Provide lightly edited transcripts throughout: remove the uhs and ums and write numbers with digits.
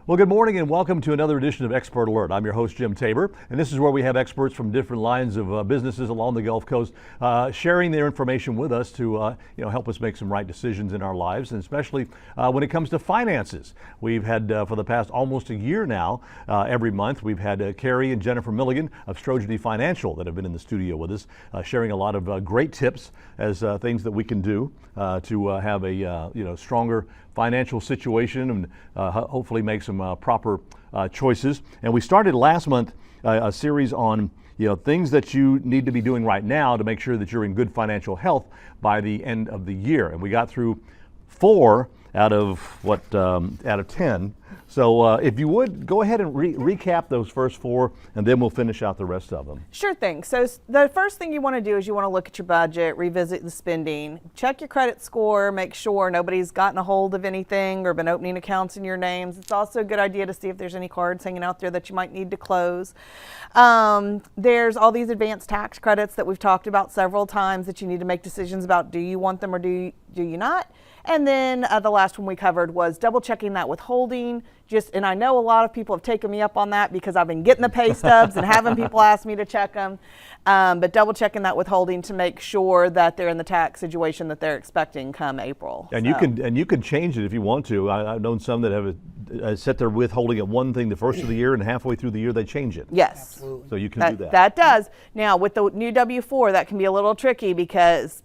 Well, good morning and welcome to another edition of Expert Alert. I'm your host, Jim Tabor, and this is where we have experts from different lines of businesses along the Gulf Coast sharing their information with us to help us make some right decisions in our lives, and especially when it comes to finances. We've had for the past almost a year now, every month, we've had Carrie and Jennifer Milligan of Strojny Financial that have been in the studio with us, sharing a lot of great tips as things that we can do to have a stronger financial situation and hopefully make some proper choices. And we started last month a series on things that you need to be doing right now to make sure that you're in good financial health by the end of the year. And we got through 4 out of 10. So if you would, go ahead and recap those first 4, and then we'll finish out the rest of them. Sure thing. So the first thing you want to do is you want to look at your budget, revisit the spending, check your credit score, make sure nobody's gotten a hold of anything or been opening accounts in your names. It's also a good idea to see if there's any cards hanging out there that you might need to close. There's all these advanced tax credits that we've talked about several times that you need to make decisions about. Do you want them or do you not? And then the last one we covered was double checking that withholding. And I know a lot of people have taken me up on that because I've been getting the pay stubs and having people ask me to check them. But double checking that withholding to make sure that they're in the tax situation that they're expecting come April. And you can change it if you want to. I've known some that have set their withholding at one thing the first of the year, and halfway through the year they change it. Yes. Absolutely. So you can do that. That does. Now with the new W-4, that can be a little tricky because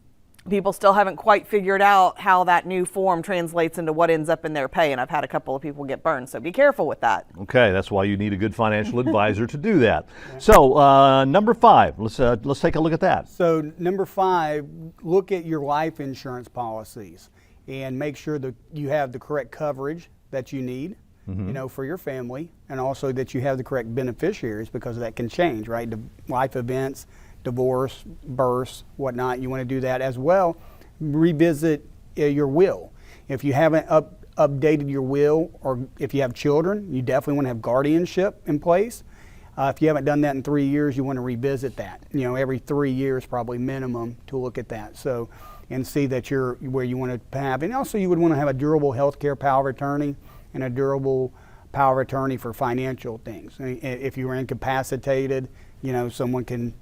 people still haven't quite figured out how that new form translates into what ends up in their pay, and I've had a couple of people get burned, so be careful with that. Okay, that's why you need a good financial advisor to do that. So number 5, let's take a look at that. So number 5, look at your life insurance policies and make sure that you have the correct coverage that you need, for your family, and also that you have the correct beneficiaries, because that can change, right? The life events, divorce, births, whatnot. You want to do that as well. Revisit your will. If you haven't updated your will, or if you have children, you definitely want to have guardianship in place. If you haven't done that in 3 years, you want to revisit that. Every 3 years probably minimum to look at that. So, and see that you're where you want to have. And also you would want to have a durable healthcare power of attorney and a durable power of attorney for financial things. If you were incapacitated, someone can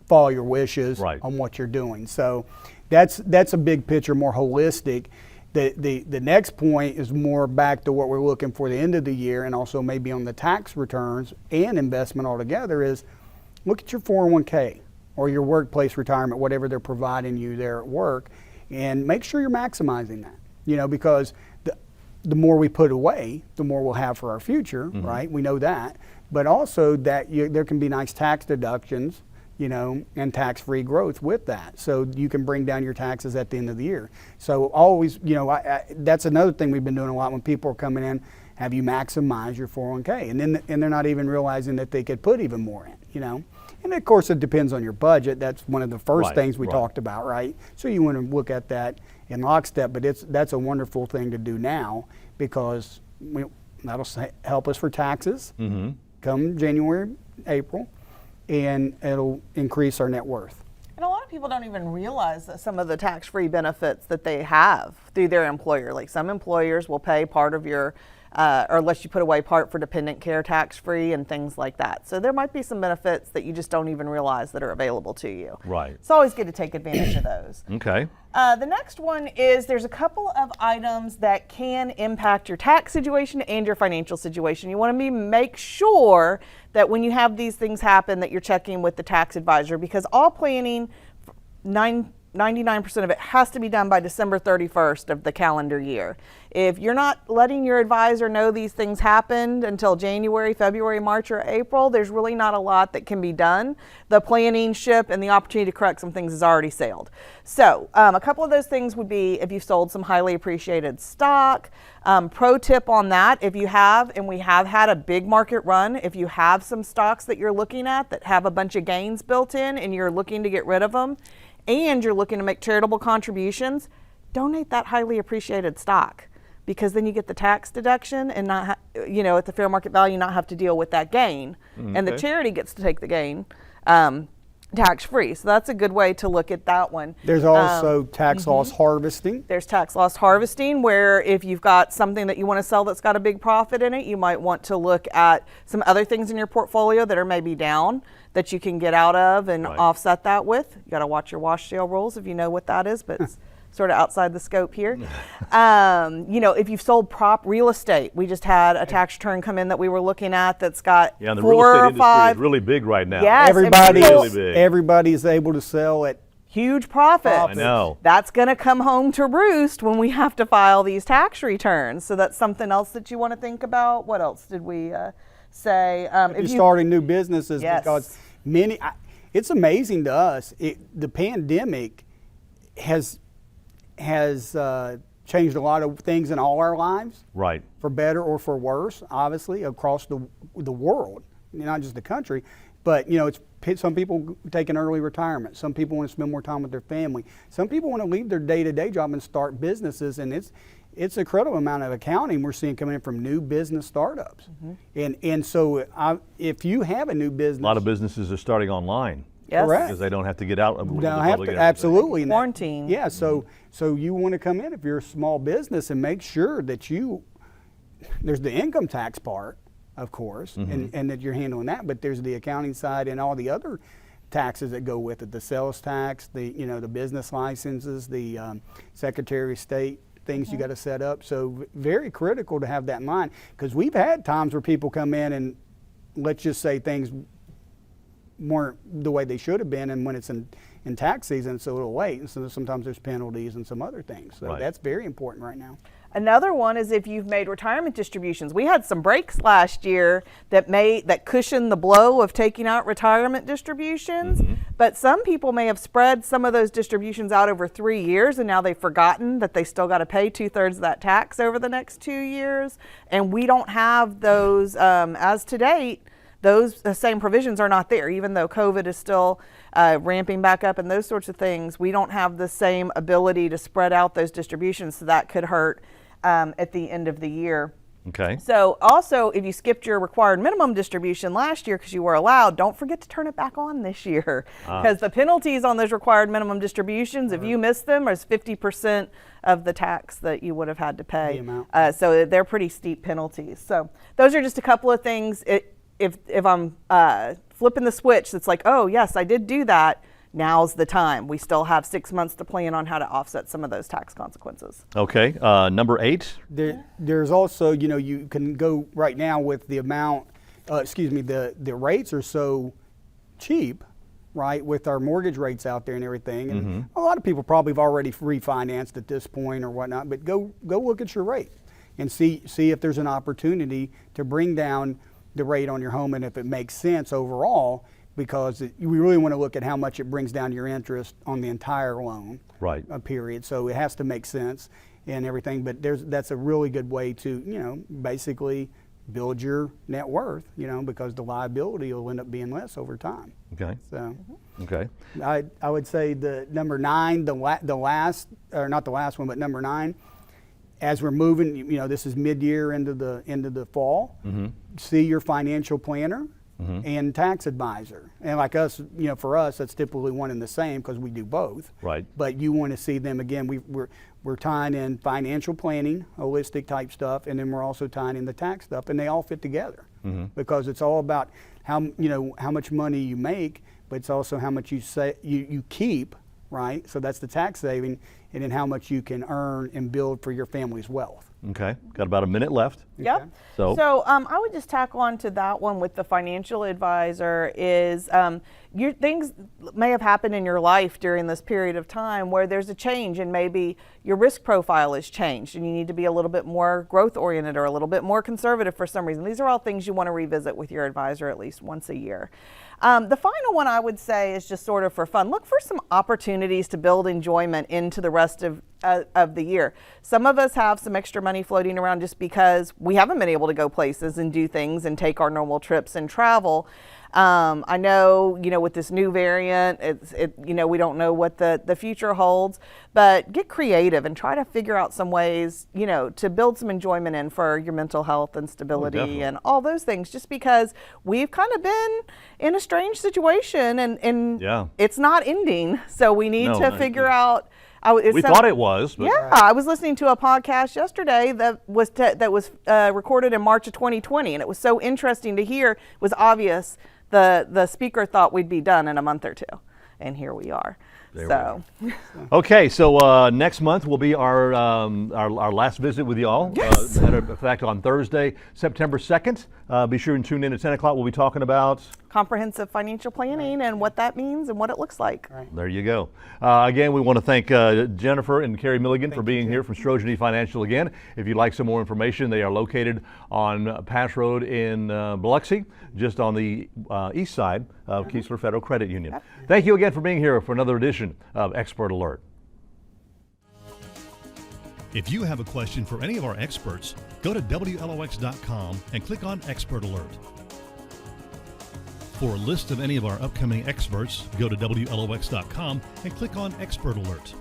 follow your wishes on what you're doing. So that's a big picture, more holistic. The next point is more back to what we're looking for the end of the year, and also maybe on the tax returns and investment altogether, is look at your 401k or your workplace retirement, whatever they're providing you there at work, and make sure you're maximizing that, because the more we put away, the more we'll have for our future, right? We know that. But also that there can be nice tax deductions, and tax-free growth with that. So you can bring down your taxes at the end of the year. So always, that's another thing we've been doing a lot when people are coming in, have you maximize your 401k? And they're not even realizing that they could put even more in, And of course it depends on your budget. That's one of the first things we talked about, right? So you want to look at that in lockstep, but that's a wonderful thing to do now, because that'll help us for taxes come January, April. And it'll increase our net worth. And a lot of people don't even realize that some of the tax-free benefits that they have through their employer. Like some employers will pay part of your, or let you put away part for dependent care tax-free and things like that. So there might be some benefits that you just don't even realize that are available to you. Right. It's always good to take advantage of those. Okay. The next one is there's a couple of items that can impact your tax situation and your financial situation. You want to make sure that when you have these things happen that you're checking with the tax advisor, because all planning, 99% of it has to be done by December 31st of the calendar year. If you're not letting your advisor know these things happened until January, February, March, or April, there's really not a lot that can be done. The planning ship and the opportunity to correct some things has already sailed. So a couple of those things would be if you've sold some highly appreciated stock. Pro tip on that, if you have, and we have had a big market run, if you have some stocks that you're looking at that have a bunch of gains built in and you're looking to get rid of them, and you're looking to make charitable contributions, donate that highly appreciated stock, because then you get the tax deduction and not, at the fair market value, not have to deal with that gain. And the charity gets to take the gain. tax-free. So that's a good way to look at that one. There's also tax loss harvesting. There's tax loss harvesting, where if you've got something that you want to sell that's got a big profit in it, you might want to look at some other things in your portfolio that are maybe down that you can get out of and offset that with. You got to watch your wash sale rules if you know what that is, but it's sort of outside the scope here. You know, if you've sold real estate, we just had a tax return come in that we were looking at that's got Yeah, and the 4 real estate or industry 5 is really big right now. Yes, Everybody is able to sell at huge profits. I know. That's going to come home to roost when we have to file these tax returns. So that's something else that you want to think about. What else did we say? if you're starting new businesses, Yes. because it's amazing to us. The pandemic has changed a lot of things in all our lives, Right. for better or for worse, obviously, across the world, not just the country. But, you know, some people take an early retirement. Some people want to spend more time with their family. Some people want to leave their day-to-day job and start businesses. And it's a incredible amount of accounting we're seeing coming in from new business startups. And so if you have a new business. A lot of businesses are starting online. Yes. Correct. Because they don't have to get out. Absolutely. And Quarantine. Yeah, so you want to come in if you're a small business and make sure that there's the income tax part, of course, and that you're handling that, but there's the accounting side and all the other taxes that go with it, the sales tax, the business licenses, the Secretary of State things you got to set up. So very critical to have that in mind, because we've had times where people come in and let's just say things weren't the way they should have been, and when it's in tax season, it's a little late, and so sometimes there's penalties and some other things. So that's very important right now. Another one is if you've made retirement distributions. We had some breaks last year that cushioned the blow of taking out retirement distributions, but some people may have spread some of those distributions out over 3 years, and now they've forgotten that they still got to pay 2/3 of that tax over the next 2 years, and we don't have those as to date. Those same provisions are not there, even though COVID is still ramping back up and those sorts of things. We don't have the same ability to spread out those distributions, so that could hurt at the end of the year. Okay. So also, if you skipped your required minimum distribution last year because you were allowed, don't forget to turn it back on this year, because the penalties on those required minimum distributions, if you miss them, is 50% of the tax that you would have had to pay. So they're pretty steep penalties. So those are just a couple of things. If I'm flipping the switch, it's like, oh yes, I did do that, now's the time. We still have 6 months to plan on how to offset some of those tax consequences. Okay, number 8. There's also, you can go right now with the amount, the rates are so cheap, right, with our mortgage rates out there and everything. And a lot of people probably have already refinanced at this point or whatnot, but go look at your rate and see if there's an opportunity to bring down the rate on your home, and if it makes sense overall, because we really want to look at how much it brings down your interest on the entire loan period. So it has to make sense and everything, but that's a really good way to basically build your net worth, because the liability will end up being less over time. Okay. So okay, I would say the number 9, the last, or not the last one, but number 9. As we're moving, this is mid-year into the fall. See your financial planner and tax advisor. And like us, for us, that's typically one and the same because we do both. Right. But you want to see them again. We're tying in financial planning, holistic type stuff, and then we're also tying in the tax stuff, and they all fit together because it's all about how much money you make, but it's also how much you keep. Right, so that's the tax saving, and then how much you can earn and build for your family's wealth. Okay, got about a minute left. Yep. Okay. So I would just tack on to that one with the financial advisor is your things may have happened in your life during this period of time where there's a change, and maybe your risk profile has changed and you need to be a little bit more growth oriented or a little bit more conservative for some reason. These are all things you want to revisit with your advisor at least once a year. The final one I would say is just sort of for fun. Look for some opportunities to build enjoyment into the rest of of the year. Some of us have some extra money floating around just because we haven't been able to go places and do things and take our normal trips and travel. I know, with this new variant, we don't know what the future holds, but get creative and try to figure out some ways, to build some enjoyment in for your mental health and stability and all those things, just because we've kind of been in a strange situation and it's not ending. So we need to figure out. We thought it was. But. Yeah, I was listening to a podcast yesterday that was recorded in March of 2020, and it was so interesting to hear. It was obvious the speaker thought we'd be done in a month or two, and here we are. Okay, so next month will be our last visit with y'all. Yes. Matter of fact, on Thursday, September 2nd. Be sure and tune in at 10 o'clock. We'll be talking about comprehensive financial planning and what that means and what it looks like. Right. There you go. Again, we want to thank Jennifer and Carrie Milligan for being here from Strojny Financial again. If you'd like some more information, they are located on Pass Road in Biloxi, just on the east side of Keesler Federal Credit Union. Yep. Thank you again for being here for another edition of Expert Alert. If you have a question for any of our experts, go to WLOX.com and click on Expert Alert. For a list of any of our upcoming experts, go to WLOX.com and click on Expert Alert.